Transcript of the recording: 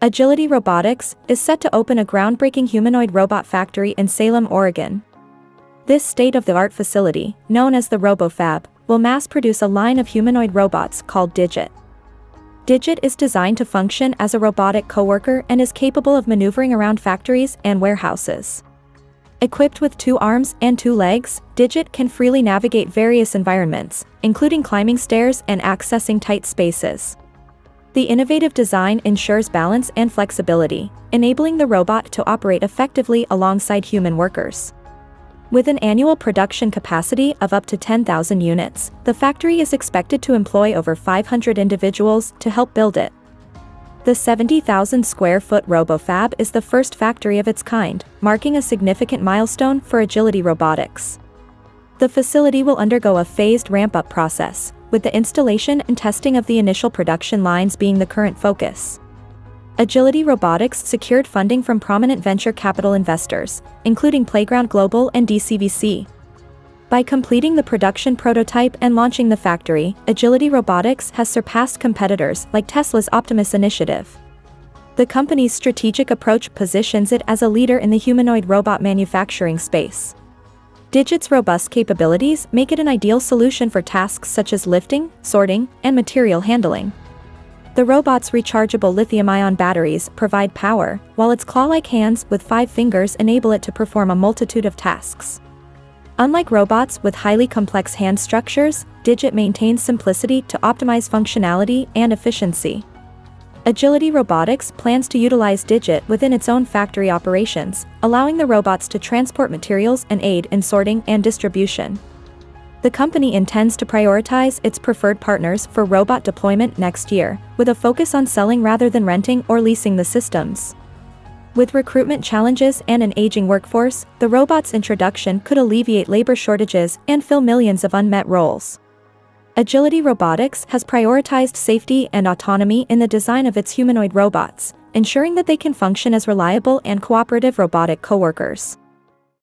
Agility Robotics is set to open a groundbreaking humanoid robot factory in Salem, Oregon. This state-of-the-art facility, known as the RoboFab, will mass-produce a line of humanoid robots called Digit. Digit is designed to function as a robotic coworker and is capable of maneuvering around factories and warehouses. Equipped with 2 arms and 2 legs, Digit can freely navigate various environments, including climbing stairs and accessing tight spaces. The innovative design ensures balance and flexibility, enabling the robot to operate effectively alongside human workers. With an annual production capacity of up to 10,000 units, the factory is expected to employ over 500 individuals to help build it. The 70,000 square foot RoboFab is the first factory of its kind, marking a significant milestone for Agility Robotics. The facility will undergo a phased ramp-up process, with the installation and testing of the initial production lines being the current focus. Agility Robotics secured funding from prominent venture capital investors, including Playground Global and DCVC. By completing the production prototype and launching the factory, Agility Robotics has surpassed competitors like Tesla's Optimus initiative. The company's strategic approach positions it as a leader in the humanoid robot manufacturing space. Digit's robust capabilities make it an ideal solution for tasks such as lifting, sorting, and material handling. The robot's rechargeable lithium-ion batteries provide power, while its claw-like hands with 5 fingers enable it to perform a multitude of tasks. Unlike robots with highly complex hand structures, Digit maintains simplicity to optimize functionality and efficiency. Agility Robotics plans to utilize Digit within its own factory operations, allowing the robots to transport materials and aid in sorting and distribution. The company intends to prioritize its preferred partners for robot deployment next year, with a focus on selling rather than renting or leasing the systems. With recruitment challenges and an aging workforce, the robot's introduction could alleviate labor shortages and fill millions of unmet roles. Agility Robotics has prioritized safety and autonomy in the design of its humanoid robots, ensuring that they can function as reliable and cooperative robotic coworkers.